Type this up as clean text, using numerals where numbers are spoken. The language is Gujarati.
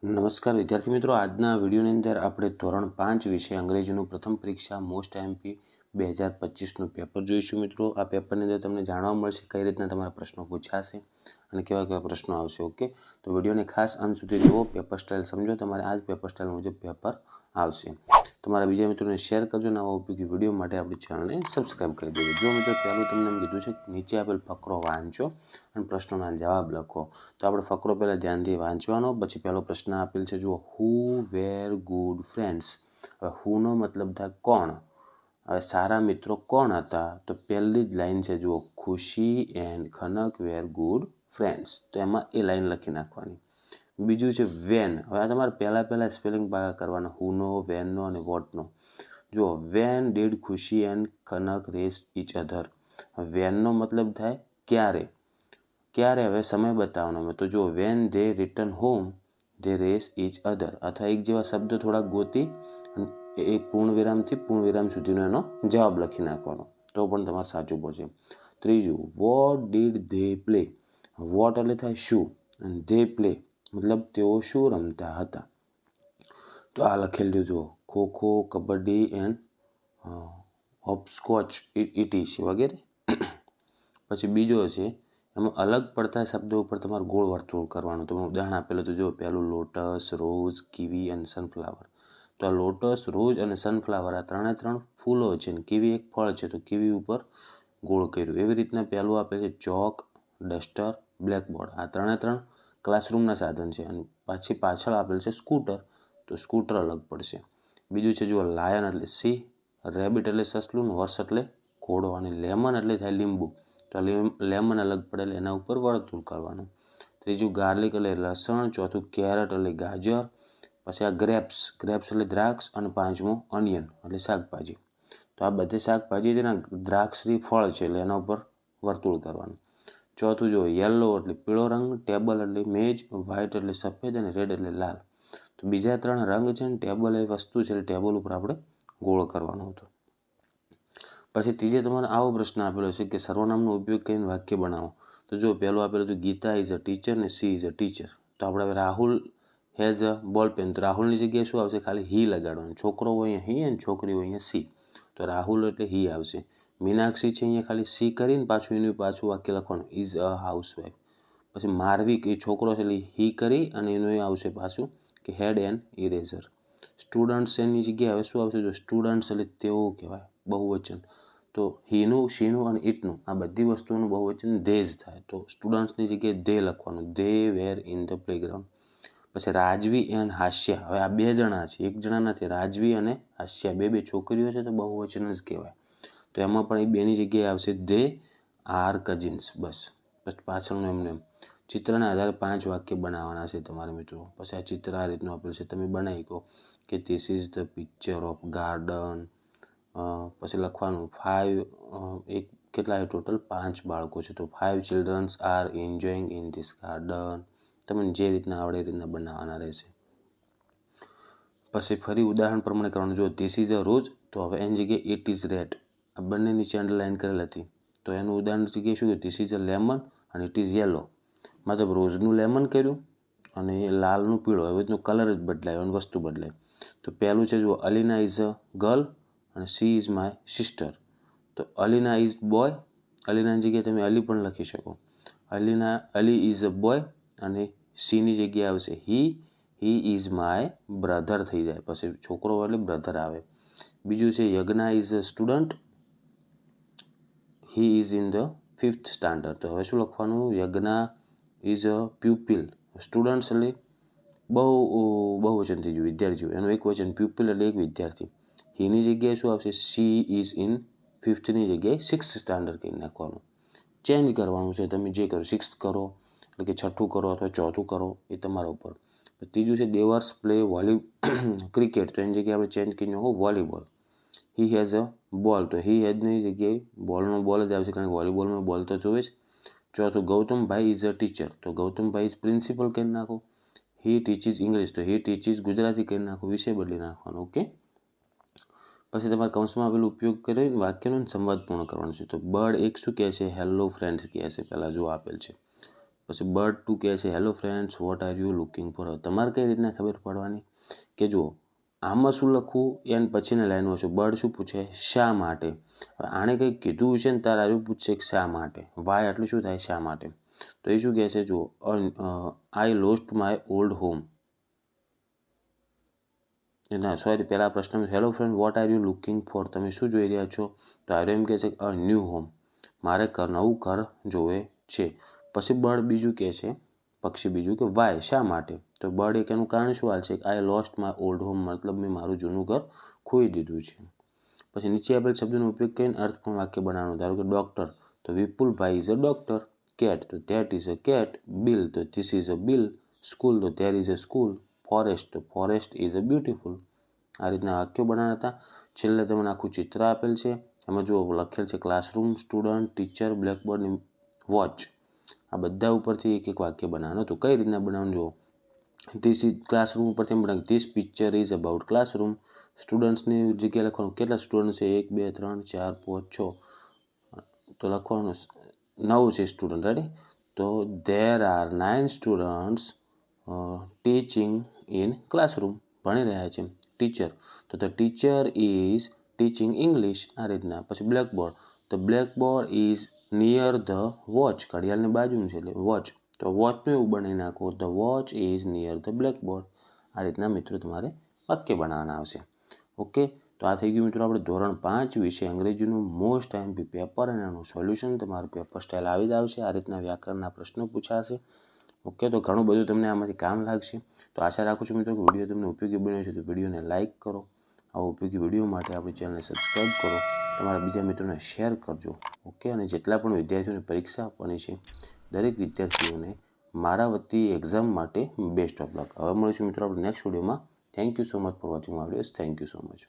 નમસ્કાર વિદ્યાર્થી મિત્રો, આજના વિડીયોની અંદર આપણે ધોરણ 5 વિષય અંગ્રેજીનું પ્રથમ પરીક્ષા મોસ્ટ આઈએમપી 2025નું પેપર જોઈશું. મિત્રો, આ પેપરની અંદર તમને જાણવા મળશે કઈ રીતના તમારા પ્રશ્નો પૂછાશે અને કેવા કેવા પ્રશ્નો આવશે. ઓકે, તો વિડીયોને ખાસ અંત સુધી જુઓ, પેપર સ્ટાઇલ સમજો, તમારે આ જ પેપર સ્ટાઇલ મુજબ પેપર આવશે. તમારા બીજા મિત્રોને શેર કરજો અને આવા ઉપયોગી વિડીયો માટે આપણી ચેનલને સબસ્ક્રાઈબ કરી દેજો. જો મિત્રો, પહેલું તમને એમ કીધું છે નીચે આપેલ ફકરો વાંચો અને પ્રશ્નોના જવાબ લખો. તો આપણે ફકરો પહેલાં ધ્યાનથી વાંચવાનો. પછી પહેલો પ્રશ્ન આપેલ છે, જુઓ, હુ વેર ગુડ ફ્રેન્ડ્સ. હવે હુનો મતલબ થાય કોણ. હવે સારા મિત્રો કોણ હતા? તો પહેલી જ લાઈન છે, જુઓ, Khushi and Khanak were good friends. તો એમાં એ લાઈન લખી નાખવાની. બીજું છે વેન. હવે આ તમારે પહેલાં સ્પેલિંગ ભાગા કરવાના, હુનો, વેનનો અને વોટનો. જુઓ, when did Khushi and Khanak race each other. વેનનો મતલબ થાય ક્યારે. ક્યારે? હવે સમય બતાવવાનો. તો જો, when they return home they race each other. અથવા એક જેવા શબ્દો થોડાક ગોતી એ પૂર્ણ વિરામ સુધીનો એનો જવાબ લખી નાખવાનો, તો પણ તમારે સાચું પડશે. ત્રીજું, what did they play. What એટલે થાય શું અને ધે પ્લે મતલબ તેઓ શું રમતા હતા. તો આ લખેલું જુઓ, kho kho, kabaddi and Hopscotch it's વગેરે. પછી બીજો છે, એમાં અલગ પડતા શબ્દો ઉપર તમારે ગોળ વર્તુળ કરવાનું. તો ઉદાહરણ આપેલું તો જો, પહેલું લોટસ, રોઝ, કીવી અને સનફ્લાવર. તો આ લોટસ, રોઝ અને સનફ્લાવર આ ત્રણ ફૂલો છે ને કીવી એક ફળ છે, તો કીવી ઉપર ગોળ કર્યું. એવી રીતના પહેલું આપે છે ચોક, ડસ્ટર, બ્લેકબોર્ડ. આ ત્રણ ક્લાસરૂમના સાધન છે. અને પાછી પાછળ આપેલ છે સ્કૂટર, તો સ્કૂટર અલગ પડશે. બીજું છે જુઓ, લાયન એટલે સિંહ, રેબિટ એટલે સસલું, હોર્સ એટલે ઘોડો અને લેમન એટલે થાય લીંબુ. તો લેમન અલગ પડે એટલે એના ઉપર વર્તુળ કરવાનું. ત્રીજું ગાર્લિક એટલે લસણ. ચોથું કેરેટ એટલે ગાજર. પછી આ ગ્રેપ્સ એટલે દ્રાક્ષ. અને પાંચમું ઓનિયન એટલે શાકભાજી. તો આ બધી શાકભાજી છે ને દ્રાક્ષની ફળ છે એટલે એના ઉપર વર્તુળ કરવાનું. ચોથું જો, યલો એટલે પીળો રંગ, ટેબલ એટલે મેજ, વ્હાઇટ એટલે સફેદ અને રેડ એટલે લાલ. તો બીજા ત્રણ રંગ છે ને ટેબલ એ વસ્તુ છે એટલે ટેબલ ઉપર આપણે ગોળ કરવાનો હતો. પછી ત્રીજે તમારે આવો પ્રશ્ન આપેલો છે કે સર્વનામનો ઉપયોગ કરીને વાક્ય બનાવો. તો જો, પહેલું આપેલું હતું ગીતા ઇઝ અ ટીચર ને સી ઇઝ અ ટીચર. તો આપણે હવે રાહુલ હેઝ અ બોલ પેન. તો રાહુલની જગ્યાએ શું આવશે? ખાલી હી લગાડવાનું. છોકરો હોય અહીંયા હી અને છોકરી હોય અહીંયા સી. તો રાહુલ એટલે હી આવશે. મીનાક્ષી છે અહીંયા ખાલી સી કરીને પાછું વાક્ય લખવાનું, ઇઝ અ હાઉસવાઈફ. પછી માર્વિક એ છોકરો છે એટલે હી કરી અને એનું એ આવશે પાછું કે હેડ એન્ડ ઇરેઝર. સ્ટુડન્ટ્સ એની જગ્યાએ હવે શું આવશે? જો, સ્ટુડન્ટ્સ એટલે તેઓ કહેવાય, બહુવચન. તો હીનું, શીનું અને ઇટનું આ બધી વસ્તુઓનું બહુવચન ધે જ થાય. તો સ્ટુડન્ટ્સની જગ્યાએ ધે લખવાનું, they were in the playground. પછી રાજવી એન્ડ હાસ્યા. હવે આ બે જણા છે, એક જણા નથી. રાજવી અને હાસ્યા બે છોકરીઓ છે તો બહુવચન જ કહેવાય. તો એમાં પણ એ બેની જગ્યાએ આવશે ધે આર કઝિન્સ. બસ પાછળનું એમને ચિત્રના આધારે 5 વાક્ય બનાવવાના છે તમારા મિત્રો. પછી આ ચિત્ર આ રીતનું આપેલું છે, તમે બનાવી કહો કે this is the picture of garden. પછી લખવાનું 5 એક કેટલા ટોટલ 5 બાળકો છે, તો 5 childrens are enjoying in this garden. તમને જે રીતના આવડે એ રીતના બનાવવાના રહેશે. પછી ફરી ઉદાહરણ પ્રમાણે કરવાનું. જો, ધીસ ઇઝ અ રોઝ, તો હવે એની જગ્યાએ ઇટ ઇઝ રેડ. આ બંને નીચે અંડરલાઇન કરેલ હતી, તો એનું ઉદાહરણ જગ્યાએ શું થયું? ધીસ ઇઝ અ લેમન અને ઇટ ઇઝ યેલો. મતલબ રોઝનું લેમન કર્યું અને લાલનું પીળો. એવી રીતનું કલર જ બદલાયો અને વસ્તુ બદલાય. તો પહેલું છે જુઓ, અલીના ઇઝ અ ગર્લ અને સી ઇઝ માય સિસ્ટર. તો અલીના ઇઝ બોય. અલીનાની જગ્યાએ તમે અલી પણ લખી શકો. અલી ઇઝ અ બોય અને સીની જગ્યાએ આવશે હી ઇઝ માય બ્રધર થઈ જાય. પછી છોકરો એટલે બ્રધર આવે. બીજું છે Yagna is a student, he is in the 5th standard. તો હવે શું લખવાનું? Yagna is a pupil. Students એટલે બહુવચન થઈ ગયું, વિદ્યાર્થીઓ. એનું એક વચન પ્યુપિલ એટલે એક વિદ્યાર્થી. હીની જગ્યાએ શું આવશે? સી ઇઝ ઇન 5thની જગ્યાએ 6th સ્ટાન્ડર્ડ કહી નાખવાનું. ચેન્જ કરવાનું છે, તમે જે કરો, 6th કરો એટલે કે 6થું કરો અથવા 4થું કરો, એ તમારા ઉપર. ત્રીજું છે દેવર્સ પ્લે ક્રિકેટ. તો એની જગ્યાએ આપણે ચેન્જ કરી નાખો વોલીબોલ. હી હેઝ અ બોલ. તો હી હેઝની જગ્યાએ બોલનો બોલ જ આવશે, કારણ કે વોલીબોલમાં બોલ તો જોવે જ. ચોથું, ગૌતમભાઈ ઇઝ અ ટીચર. તો ગૌતમભાઈ ઇઝ પ્રિન્સિપલ કરી નાખો. હી ટીચિસ ઇંગ્લિશ. તો હી ટીચિસ ગુજરાતી કરી નાખો, વિષય બદલી નાખવાનો. ઓકે. પછી તમારે કૌંસમાં આપેલો ઉપયોગ કરીને વાક્યનો સંવાદ પૂર્ણ કરવાનો છે. તો બર્ડ એક શું કહે છે? હેલો ફ્રેન્ડ્સ કહે છે. પહેલાં જો આપેલ છે. પછી બર્ડ 2 કહે છે hello friends what are you looking for. તમારે કઈ રીતના ખબર પડવાની કે જુઓ આમાં શું લખવું એને પછીની લાઈનો છે. બર્ડ શું પૂછે શા માટે. આણે કંઈક કીધું છે ને તારે આવ્યું પૂછશે કે શા માટે. વાય એટલું શું થાય શા માટે. તો એ શું કહે છે જુઓ I lost my old home. ના સોરી પહેલા પ્રશ્ન hello friend what are you looking for. તમે શું જોઈ રહ્યા છો. તો આર્યો એમ કહે છે અ ન્યૂ હોમ. મારે નવું ઘર જોવે છે. પછી બર્ડ બીજું કહે છે પક્ષી બીજું કે વાય શા માટે. તો બર્ડ એક એનું કારણ શું હાલ છે I lost my old home મતલબ મેં મારું જૂનું ઘર ખોઈ દીધું છે. પછી નીચે આપેલ શબ્દનો ઉપયોગ કરીને અર્થપૂર્ણ વાક્ય બનાવવાનું. ધારો કે ડૉક્ટર તો Vipulbhai is a doctor. Cat તો that is a cat. Bill તો this is a bill. School તો there is a school. Forest તો ફોરેસ્ટ ઇઝ અ બ્યુટીફુલ. આ રીતના વાક્યો બનાવવાના હતા. છેલ્લે તમને આખું ચિત્ર આપેલ છે. એમાં જો લખેલ છે classroom, student, teacher, blackboard, watch. આ બધા ઉપરથી એક એક વાક્ય બનાવવાનું હતું. કઈ રીતના બનાવવાનું જુઓ. ધીસ ઇઝ ક્લાસરૂમ ઉપરથી એમ બનાવ્યું this picture is about classroom. સ્ટુડન્ટ્સની જગ્યાએ લખવાનું કેટલા સ્ટુડન્ટ છે 1 2 3 4 5 6. તો લખવાનું 9 છે સ્ટુડન્ટ. રેડી. તો there are 9 students teaching in classroom. ભણી રહ્યા છે. ટીચર તો the teacher is teaching English. આ રીતના. પછી બ્લેકબોર્ડ તો blackboard is near the watch. ઘડિયાળની બાજુમાં છે એટલે વોચ. તો વોચનું એવું બનાવી નાખો the watch is near the blackboard. આ રીતના મિત્રો તમારે વાક્ય બનાવવાના આવશે. ઓકે. તો આ થઈ ગયું મિત્રો આપણે ધોરણ 5 વિશે અંગ્રેજીનું મોસ્ટ આઈએમપી પેપર અને એનું સોલ્યુશન. તમારું પેપર સ્ટાઇલ આવી જ આવશે. આ રીતના વ્યાકરણના પ્રશ્નો પૂછાશે. ઓકે. તો ઘણું બધું તમને આમાંથી કામ લાગશે. તો આશા રાખું છું મિત્રો કે વિડીયો તમને ઉપયોગી બન્યો છે. તો વિડીયોને લાઇક કરો. આવા ઉપયોગી વિડીયો માટે આપણી ચેનલને સબસ્ક્રાઈબ કરો. તમારા બીજા મિત્રોને શેર કરજો. ઓકે. અને જેટલા પણ વિદ્યાર્થીઓને પરીક્ષા આપવાની છે દરેક વિદ્યાર્થીઓને મારા વતી એક્ઝામ માટે બેસ્ટ ઓફ લક. હવે મળીશું મિત્રો આપણે નેક્સ્ટ વિડીયોમાં. Thank you so much for watching my videos. Thank you so much.